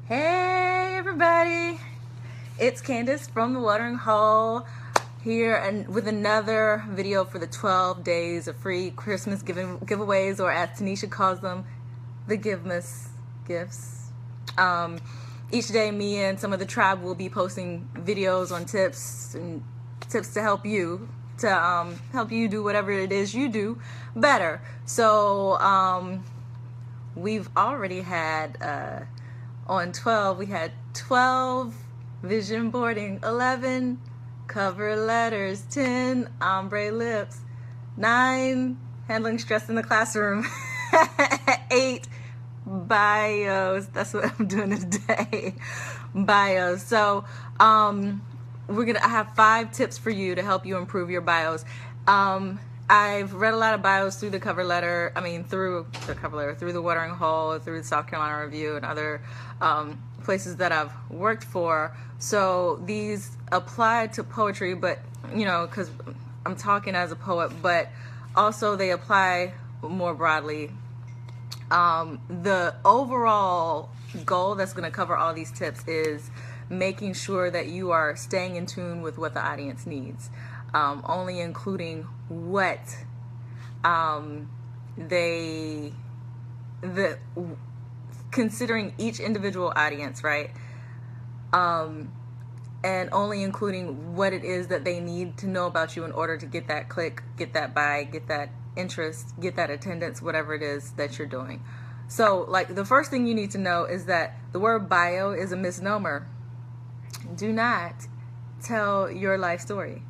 Hey everybody, it's Candace from the Watering Hole here and with another video for the 12 days of free Christmas giveaways, or as Tanisha calls them, the Givemas gifts. Each day me and some of the tribe will be posting videos on tips to help you do whatever it is you do better. So we've already had on 12, we had 12 vision boarding, 11 cover letters, 10 ombre lips, 9 handling stress in the classroom, 8 bios. That's what I'm doing today. Bios. So I have 5 tips for you to help you improve your bios. I've read a lot of bios through the cover letter, through the Watering Hole, through the South Carolina Review, and other places that I've worked for. So these apply to poetry, but, because I'm talking as a poet, but also they apply more broadly. The overall goal that's going to cover all these tips is making sure that you are staying in tune with what the audience needs. Only including what considering each individual audience, right? And only including what it is that they need to know about you in order to get that click, get that buy, get that interest, get that attendance, whatever it is that you're doing. So, like, the first thing you need to know is that the word bio is a misnomer. Do not tell your life story.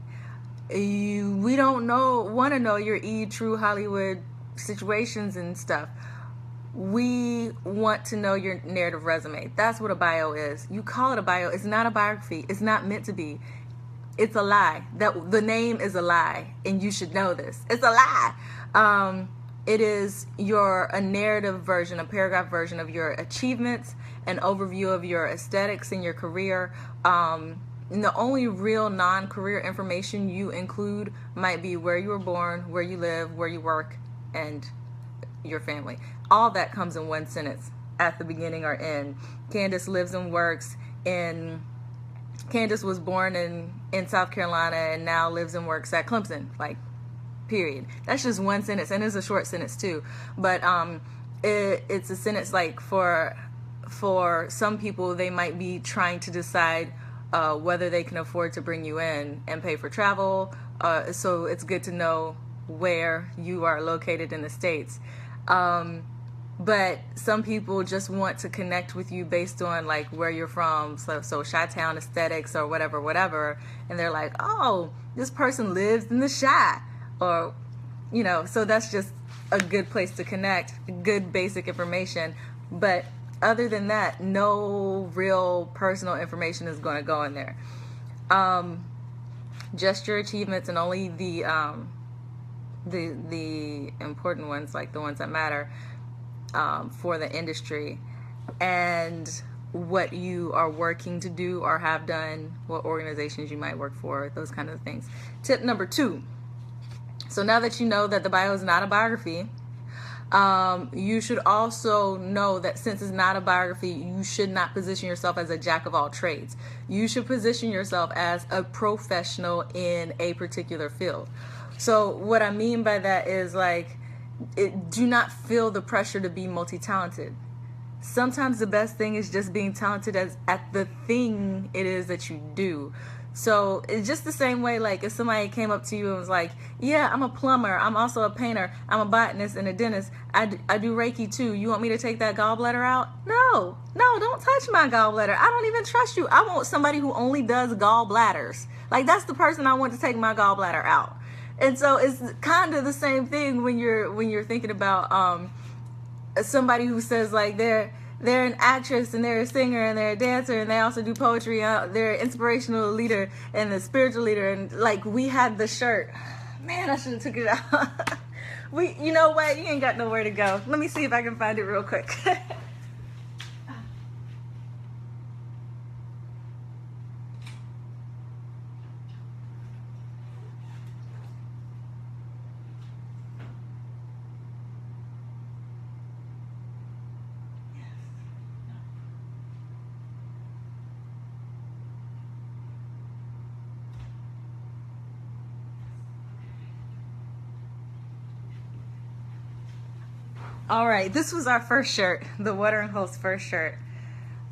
We don't want to know your true Hollywood situations and stuff. We want to know your narrative resume. That's what a bio is. You call it a bio. It's not a biography. It's not meant to be. It's a lie. That the name is a lie, and you should know this. It's a lie. It is a narrative version, a paragraph version of your achievements, an overview of your aesthetics in your career. And the only real non-career information you include might be where you were born, where you live, where you work, and your family. All that comes in one sentence at the beginning or end. Candace lives and works Candace was born in South Carolina and now lives and works at Clemson, like, period. That's just one sentence, and it's a short sentence too. But it's a sentence, like, for some people, they might be trying to decide whether they can afford to bring you in and pay for travel. So it's good to know where you are located in the States. But some people just want to connect with you based on, like, where you're from. So Chi-Town aesthetics or whatever. And they're like, oh, this person lives in the Chi. Or, so that's just a good place to connect, good basic information. But other than that, no real personal information is going to go in there. Just your achievements, and only the important ones, like the ones that matter for the industry, and what you are working to do or have done, what organizations you might work for, those kind of things. Tip number 2. So now that you know that the bio is not a biography, you should also know that since it's not a biography, you should not position yourself as a jack of all trades. You should position yourself as a professional in a particular field. So what I mean by that is, like, do not feel the pressure to be multi-talented. Sometimes the best thing is just being talented at the thing it is that you do. So it's just the same way, like, if somebody came up to you and was like, yeah, I'm a plumber, I'm also a painter, I'm a botanist and a dentist, I do Reiki too, you want me to take that gallbladder out? No, don't touch my gallbladder. I don't even trust you. I want somebody who only does gallbladders. Like, that's the person I want to take my gallbladder out. And so it's kind of the same thing when you're thinking about somebody who says, like, they're an actress and they're a singer and they're a dancer and they also do poetry. They're an inspirational leader and a spiritual leader. And, like, we had the shirt. Man, I should have took it out. You know what? You ain't got nowhere to go. Let me see if I can find it real quick. All right, this was our first shirt, the Watering Hole's first shirt.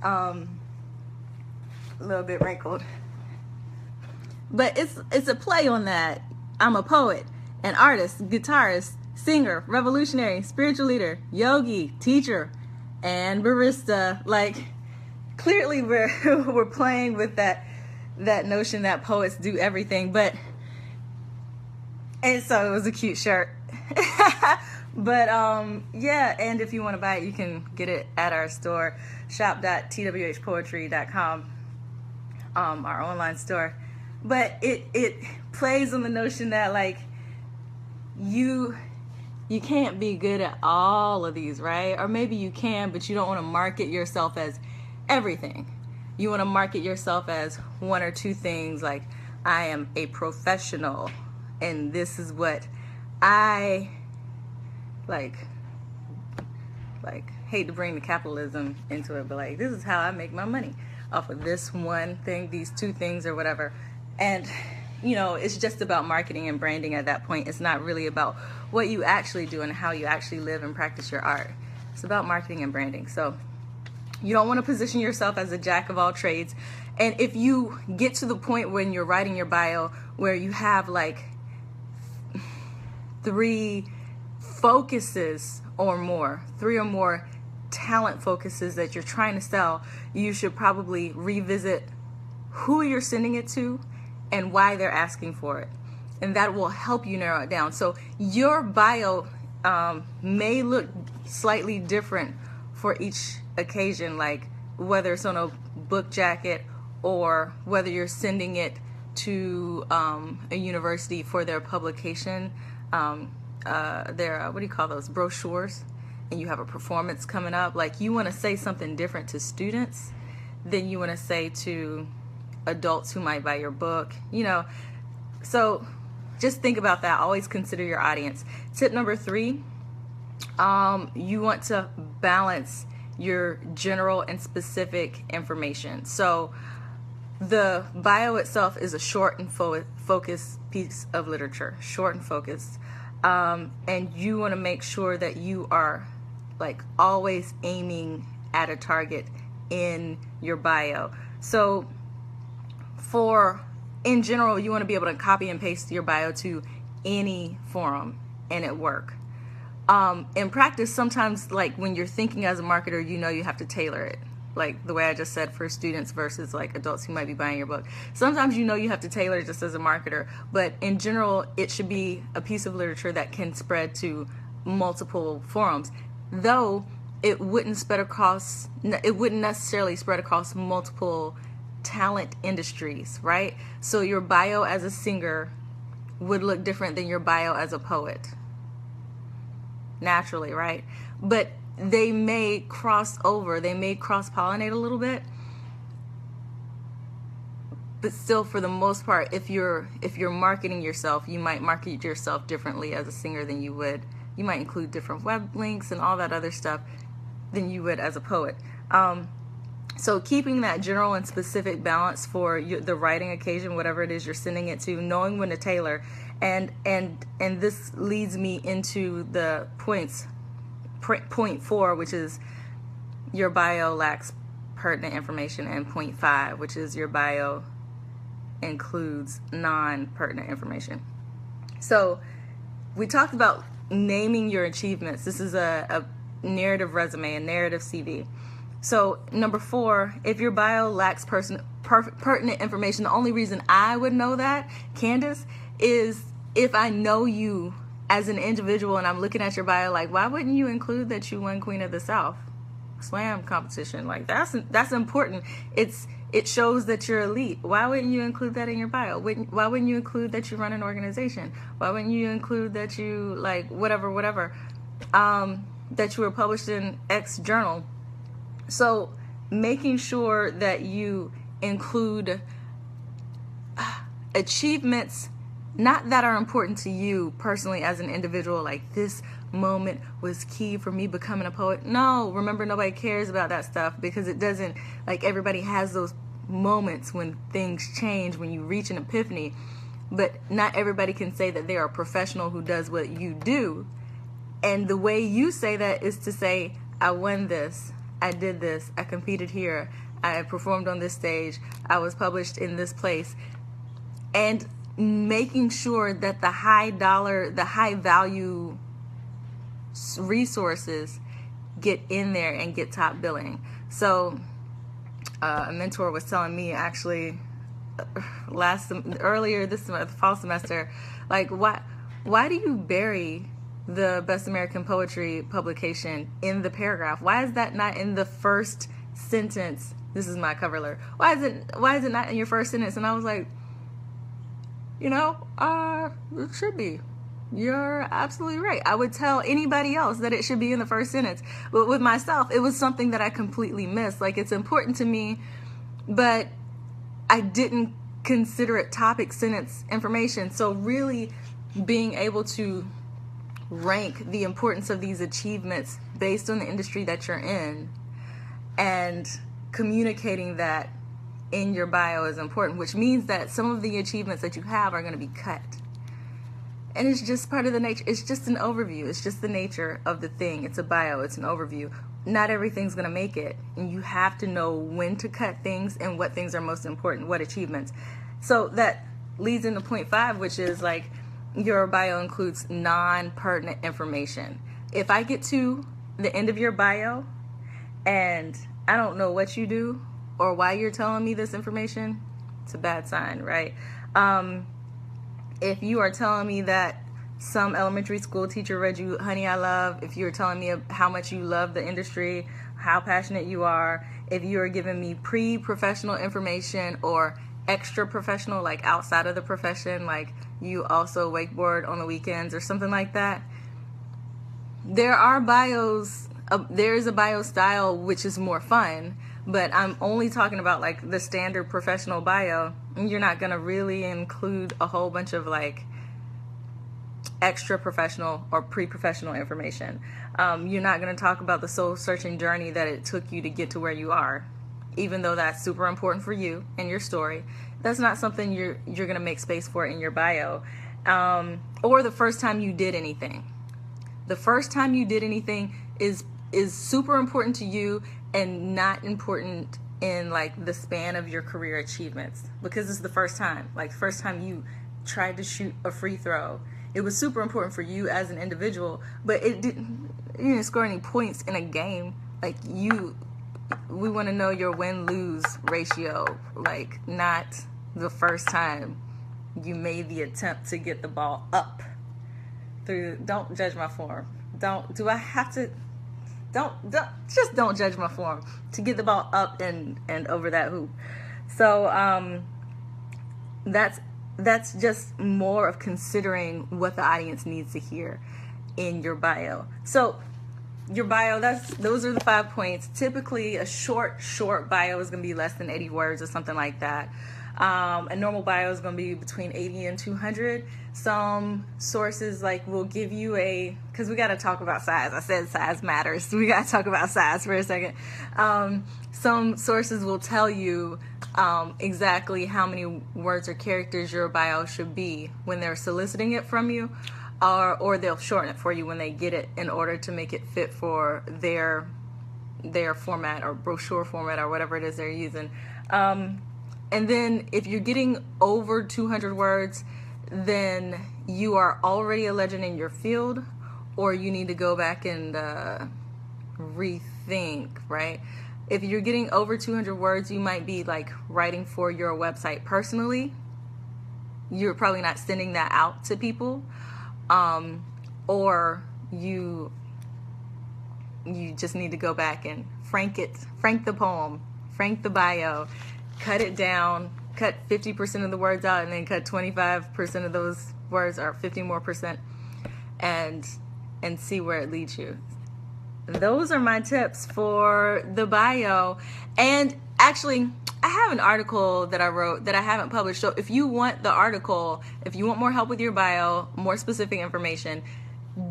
A little bit wrinkled, but it's a play on that. I'm a poet, an artist, guitarist, singer, revolutionary, spiritual leader, yogi, teacher, and barista. Like, clearly we're playing with that notion that poets do everything, and so it was a cute shirt. But yeah, and if you want to buy it, you can get it at our store, shop.twhpoetry.com, our online store. But it plays on the notion that, like, you can't be good at all of these, right? Or maybe you can, but you don't want to market yourself as everything. You want to market yourself as one or two things, like, I am a professional and this is what I like hate to bring the capitalism into it, but like, this is how I make my money, off of this one thing, these two things, or whatever. And it's just about marketing and branding at that point. It's not really about what you actually do and how you actually live and practice your art. It's about marketing and branding. So you don't want to position yourself as a jack of all trades. And if you get to the point when you're writing your bio where you have like 3 focuses or more, 3 or more talent focuses that you're trying to sell, you should probably revisit who you're sending it to and why they're asking for it. And that will help you narrow it down. So your bio may look slightly different for each occasion, like whether it's on a book jacket or whether you're sending it to a university for their publication, their what do you call those, brochures, and you have a performance coming up. Like, you want to say something different to students than you want to say to adults who might buy your book, so just think about that. Always consider your audience. Tip number 3, you want to balance your general and specific information. So the bio itself is a short and focused piece of literature, short and focused, and you want to make sure that you are like always aiming at a target in your bio. So in general, you want to be able to copy and paste your bio to any forum and it work. In practice, sometimes, like when you're thinking as a marketer, you have to tailor it. Like the way I just said, for students versus like adults who might be buying your book. Sometimes you have to tailor it just as a marketer, but in general, it should be a piece of literature that can spread to multiple forums. Though it wouldn't necessarily spread across multiple talent industries, right? So your bio as a singer would look different than your bio as a poet, naturally, right? But they may cross over, they may cross-pollinate a little bit, but still, for the most part, if you're marketing yourself, you might market yourself differently as a singer than you would. You might include different web links and all that other stuff than you would as a poet. So keeping that general and specific balance for the writing occasion, whatever it is you're sending it to, knowing when to tailor, and this leads me into the points. Point 4, which is your bio lacks pertinent information, and point 5, which is your bio includes non-pertinent information. So we talked about naming your achievements. This is a narrative resume, a narrative CV. So number 4, if your bio lacks pertinent information, the only reason I would know that, Candace, is if I know you as an individual and I'm looking at your bio, like, why wouldn't you include that you won Queen of the South slam competition? Like, that's important. It shows that you're elite. Why wouldn't you include that in your bio? Why wouldn't you include that you run an organization? Why wouldn't you include that you, like, whatever, that you were published in X journal? So making sure that you include achievements, not that are important to you personally as an individual, like this moment was key for me becoming a poet. No, remember, nobody cares about that stuff, because it doesn't, like, everybody has those moments when things change, when you reach an epiphany, but not everybody can say that they are a professional who does what you do And the way you say that is to say, I won this, I did this, I competed here, I performed on this stage, I was published in this place. And making sure that the high value resources get in there and get top billing. So a mentor was telling me actually earlier this fall semester, like, why do you bury the Best American Poetry publication in the paragraph? Why is that not in the first sentence? This is my cover letter. Why is it not in your first sentence? And I was like, it should be. You're absolutely right. I would tell anybody else that it should be in the first sentence. But with myself, it was something that I completely missed. Like, it's important to me, but I didn't consider it topic sentence information. So really being able to rank the importance of these achievements based on the industry that you're in and communicating that in your bio is important, which means that some of the achievements that you have are going to be cut. And it's just part of the nature. It's just an overview. It's just the nature of the thing. It's a bio. It's an overview. Not everything's going to make it. And you have to know when to cut things and what things are most important, what achievements. So that leads into point 5, which is like your bio includes non-pertinent information. If I get to the end of your bio and I don't know what you do or why you're telling me this information, it's a bad sign, right? If you are telling me that some elementary school teacher read you Honey, I Love, if you're telling me how much you love the industry, how passionate you are, if you are giving me pre-professional information or extra professional, like outside of the profession, like you also wakeboard on the weekends or something like that, there are bios, there is a bio style which is more fun, but I'm only talking about like the standard professional bio. You're not going to really include a whole bunch of like extra professional or pre-professional information. You're not going to talk about the soul searching journey that it took you to get to where you are, even though that's super important for you and your story. That's not something you're going to make space for in your bio. Or the first time you did anything. The first time you did anything is super important to you and not important in like the span of your career achievements, because it's the first time, like first time you tried to shoot a free throw. It was super important for you as an individual, but you didn't score any points in a game. Like we want to know your win-lose ratio, like not the first time you made the attempt to get the ball up through. Don't judge my form. Don't judge my form to get the ball up and over that hoop. So that's just more of considering what the audience needs to hear in your bio. So your bio, those are the 5 points. Typically a short bio is going to be less than 80 words or something like that. A normal bio is going to be between 80 and 200. Some sources like will give you because we got to talk about size. I said size matters. So we got to talk about size for a second. Some sources will tell you exactly how many words or characters your bio should be when they're soliciting it from you, or they'll shorten it for you when they get it in order to make it fit for their format or brochure format or whatever it is they're using. And then if you're getting over 200 words, then you are already a legend in your field, or you need to go back and rethink, right? If you're getting over 200 words, you might be like writing for your website personally. You're probably not sending that out to people. Or you just need to go back and frank the poem, frank the bio, cut it down, cut 50% of the words out, and then cut 25% of those words, or 50 more percent, and see where it leads you. Those are my tips for the bio. And actually, I have an article that I wrote that I haven't published. So if you want the article, if you want more help with your bio, more specific information,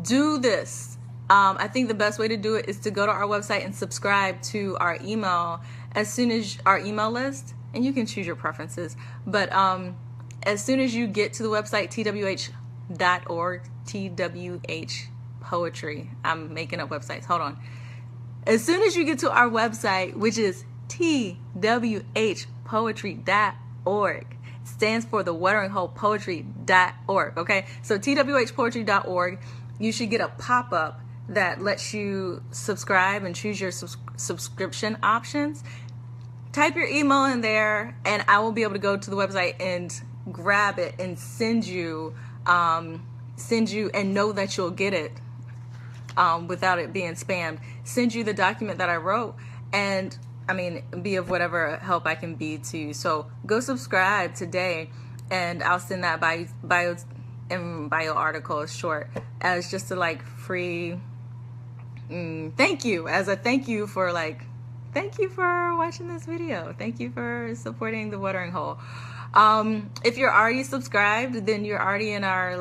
do this. I think the best way to do it is to go to our website and subscribe to our email as soon as our email list, and you can choose your preferences. But as soon as you get to the website, twh.org, Poetry. I'm making up websites. Hold on. As soon as you get to our website, which is twhpoetry.org, stands for the Watering Hole Poetry.org. Okay, so twhpoetry.org, you should get a pop-up that lets you subscribe and choose your subscription options. Type your email in there, and I will be able to go to the website and grab it and send you and know that you'll get it without it being spammed. Send you the document that I wrote, and be of whatever help I can be to you. So go subscribe today, and I'll send that bio article short as just a like free thank you, as a thank you for watching this video. Thank you for supporting the Watering Hole. If you're already subscribed, then you're already in our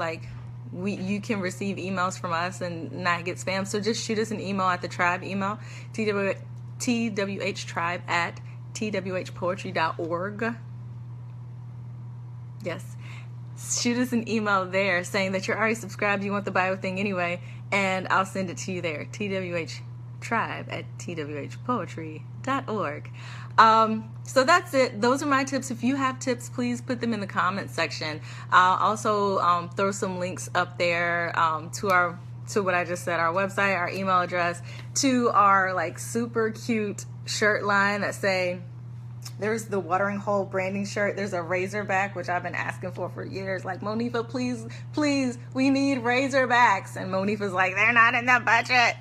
you can receive emails from us and not get spam. So just shoot us an email at the tribe email, twhtribe@twhpoetry.org. Yes. Shoot us an email there saying that you're already subscribed, you want the bio thing anyway, and I'll send it to you there. twhtribe@twhpoetry.org. So that's it. Those are my tips. If you have tips, please put them in the comments section. I'll also throw some links up there to what I just said, our website, our email address, to our super cute shirt line that say, there's the Watering Hole branding shirt. There's a Razorback, which I've been asking for years. Like, Monifa, please, we need Razorbacks. And Monifa's like, they're not in the budget.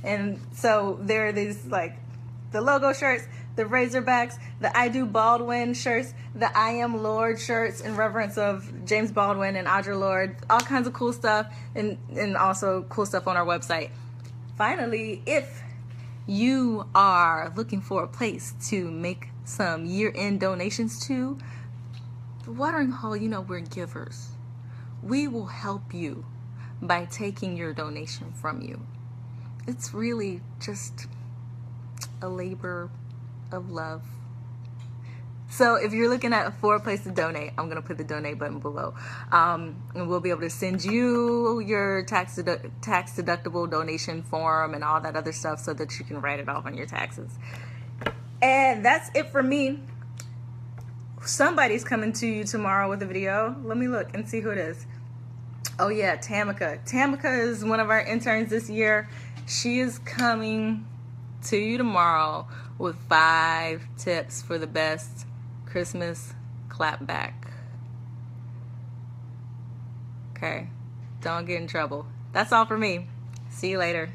And so there are these, the logo shirts, the Razorbacks, the I Do Baldwin shirts, the I Am Lord shirts in reverence of James Baldwin and Audre Lorde, all kinds of cool stuff, and also cool stuff on our website. Finally, if you are looking for a place to make some year-end donations to, the Watering Hole, we're givers. We will help you by taking your donation from you. It's really just a labor of love. So if you're looking for a place to donate, I'm going to put the donate button below. And we'll be able to send you your tax deductible donation form and all that other stuff so that you can write it off on your taxes. And that's it for me. Somebody's coming to you tomorrow with a video. Let me look and see who it is. Oh yeah, Tamika. Tamika is one of our interns this year. She is coming to you tomorrow with 5 tips for the best Christmas clapback. Okay, don't get in trouble. That's all for me. See you later.